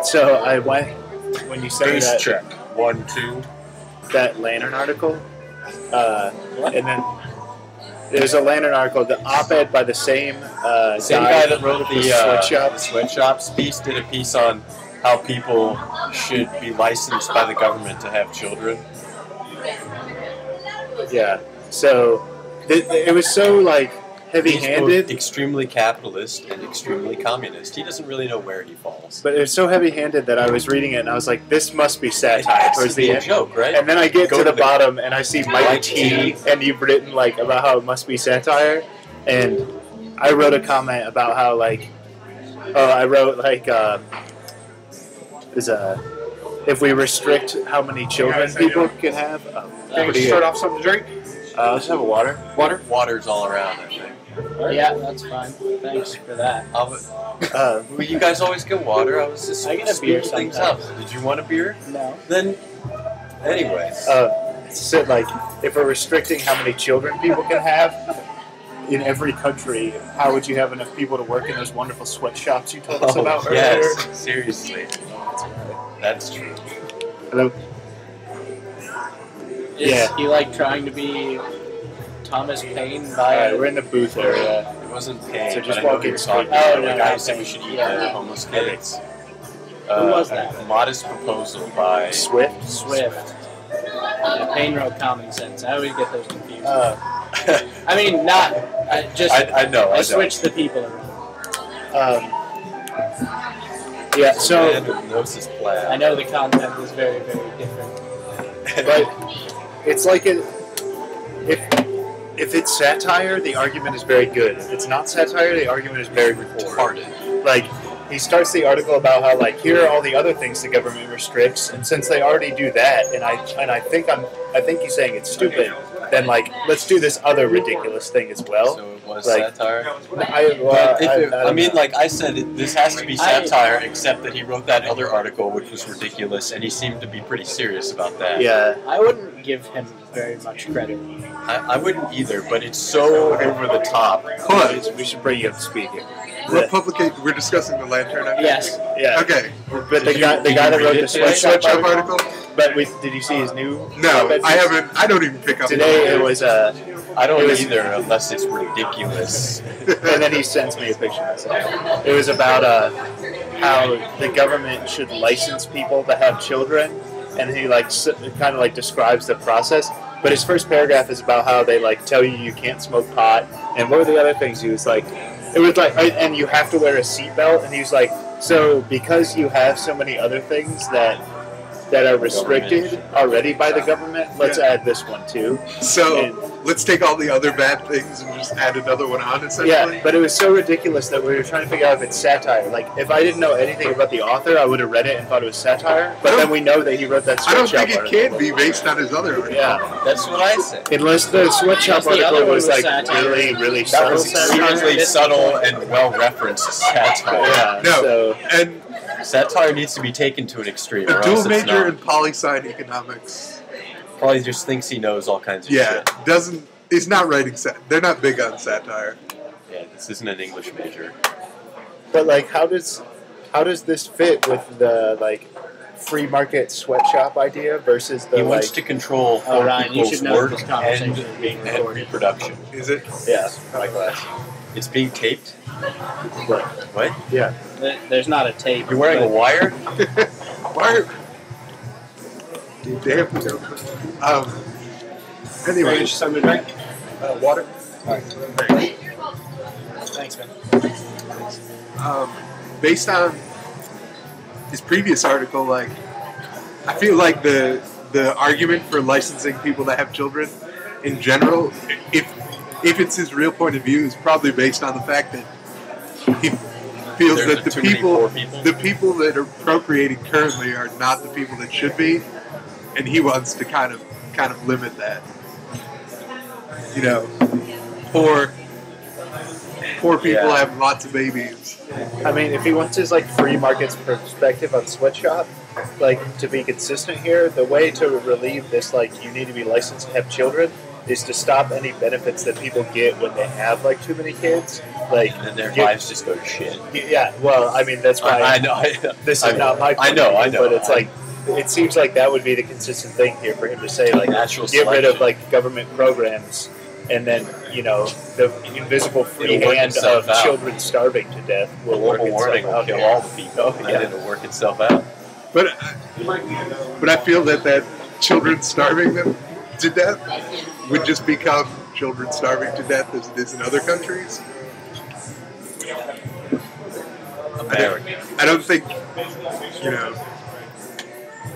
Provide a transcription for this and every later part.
So I went when you sent me Base that check. 1, 2. that Lantern article, and then there's a Lantern article, the op-ed by the same Same guy that wrote the sweatshop. sweatshops piece did a piece on how people should be licensed by the government to have children. Yeah. So it was so like heavy-handed. He's both extremely capitalist and extremely communist. He doesn't really know where he falls. But it was so heavy-handed that I was reading it and I was like, "This must be satire." It Towards has to be the a end. joke, right? And then I get Go to the to the- bottom and I see Mike Mike T, T. and you've written like about how it must be satire, and I wrote a comment about how like, I wrote like, if we restrict how many children people can have, Can you start off something to drink? let's have a water. Water's all around, I think. Yeah, that's fine. Thanks for that. Well, you guys always get water. I was just I get a beer speeding things up. sometimes. Did you want a beer? No. Then, anyways. It said like, if we're restricting how many children people can have in every country, how would you have enough people to work in those wonderful sweatshops you told us about earlier? Yes, seriously. That's true. Hello. Is he like trying to be Thomas Paine by Alright, we're in the booth area. It wasn't pain. So just but I know walk who in you're straight. talking about. Oh, no, the guy no, who said we should eat yeah. the homeless kids. Who was that? Modest Proposal by Swift. Swift. Yeah, Paine wrote Common Sense. I always get those confused. I mean, not just. I know. I switched the people around. Yeah, so Man who knows his plan. I know the content is very, very different. but it's like if it's satire, the argument is very good. If it's not satire, the argument is very poor. retarded. Like, he starts the article about how like here are all the other things the government restricts, and since they already do that, and I think he's saying it's stupid, then like let's do this other ridiculous thing as well. So it was Like, satire. I mean, like I said, this has to be satire, except that he wrote that other article, which was ridiculous, and he seemed to be pretty serious about that. yeah. I wouldn't give him very much credit. I wouldn't either, but it's so over the top. But we should bring you up to speed here. What publication? We're discussing the Lantern. I think. Yes. Yeah. Okay. But the guy that wrote the Sweatshop sweatshop article? But did you see his new? No, op-ed I piece? haven't. I don't even pick up. Today it was I don't It was- either, unless it's ridiculous. and then he sends me a picture. It was about how the government should license people to have children, and he like kind of like describes the process. But his first paragraph is about how they like tell you can't smoke pot, and what were the other things? He was like, it was like, and you have to wear a seatbelt, and he was like, so because you have so many other things that are restricted already by the government, let's add this one too. So And- let's take all the other bad things and just add another one on. Essentially. Yeah, but it was so ridiculous that we were trying to figure out if it's satire. Like, if I didn't know anything about the author, I would have read it and thought it was satire. But then we know that he wrote that I don't sweatshop think it article. can be based on his other article. Yeah, That's what I said. unless the sweatshop Unless the other article one was was like satire. really, really That subtle was satire. seriously subtle and well-referenced satire. Yeah, No, so and Satire needs to be taken to an extreme, a or dual else it's major not. in poli-sci economics. Probably just thinks he knows all kinds of Yeah, shit. doesn't. He's not writing they're not big on satire. Yeah, this isn't an English major. but like, how does this fit with the like free market sweatshop idea versus the He wants like? to control Oh, how Ryan, you people's should know work this conversation and, is being and recorded. reproduction. Is it? Yeah, my class. It's being taped? But, What? yeah. There's not a tape. You're wearing a but wire? Why? Damn. Anyway, something to drink? water. Thanks, man. Based on his previous article, like I feel like the argument for licensing people that have children in general, if it's his real point of view, is probably based on the fact that he feels There's that the too many poor people. the people that are procreating currently are not the people that should be, and he wants to kind of limit that. You know, poor people Yeah. have lots of babies. I mean, if he wants his like free market's perspective on sweatshop, like to be consistent here, the way to relieve this like you need to be licensed to have children is to stop any benefits that people get when they have like too many kids. Like, and then their lives just go to shit. Yeah, well, I mean that's why I know. this is not my point I know. but it's like it seems like that would be the consistent thing here for him to say, like, Natural get rid of selection. like government programs, and then the invisible free It'll work hand itself of out. children starving to death will work Global warming itself will out. kill all the people, Oh, yeah. and it'll work itself out. But I feel that children starving them to death would just become children starving to death as it is in other countries. American. I don't think,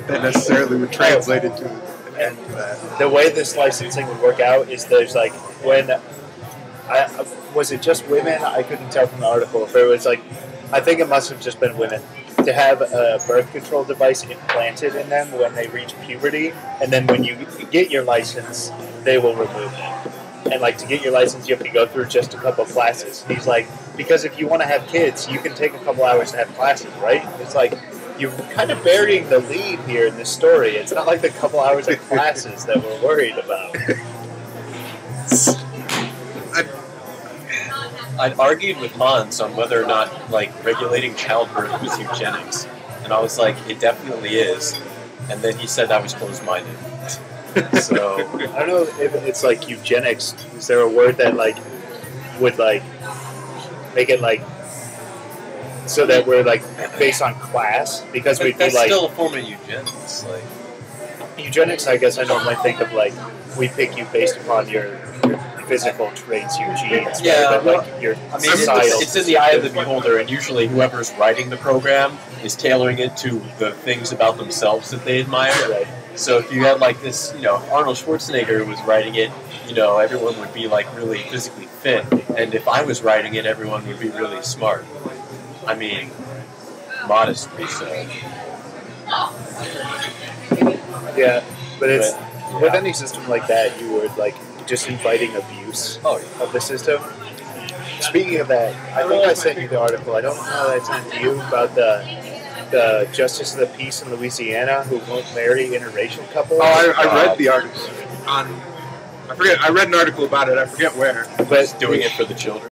that necessarily would translate into an end to that. The way this licensing would work out is there's like when was it just women? I couldn't tell from the article if it was like, I think it must have just been women, to have a birth control device implanted in them when they reach puberty, and then when you get your license, they will remove it. And like to get your license, you have to go through just a couple of classes. And he's like, because if you want to have kids, you can take a couple hours to have classes, right? It's like you're kind of burying the lead here in this story. It's not like the couple hours of classes that we're worried about. I'd argued with Hans on whether or not like regulating childbirth was eugenics, and I was like, it definitely is. And then he said I was closed-minded. So I don't know if it's like eugenics. Is there a word that like would like make it like so that we're like based on class? Because we'd be that's like still a form of eugenics. Like eugenics. I guess I normally think of like we pick you based upon your physical traits, your genes, Yeah, rather than well, like your I mean, societal. it's in the eye of the beholder, and usually whoever's writing the program is tailoring it to the things about themselves that they admire. Right. So if you had like this, Arnold Schwarzenegger was writing it, everyone would be like really physically fit, and if I was writing it, everyone would be really smart. I mean, modestly so. Yeah, but it's But, with yeah. any system like that, you would like just inviting abuse Oh, yeah. of the system. Speaking of that, I think I sent you the article. I don't know that I sent it to you about the Justice of the Peace in Louisiana who won't marry interracial couples. Oh, I read the article I read an article about it. I forget where. But Doing it for the children.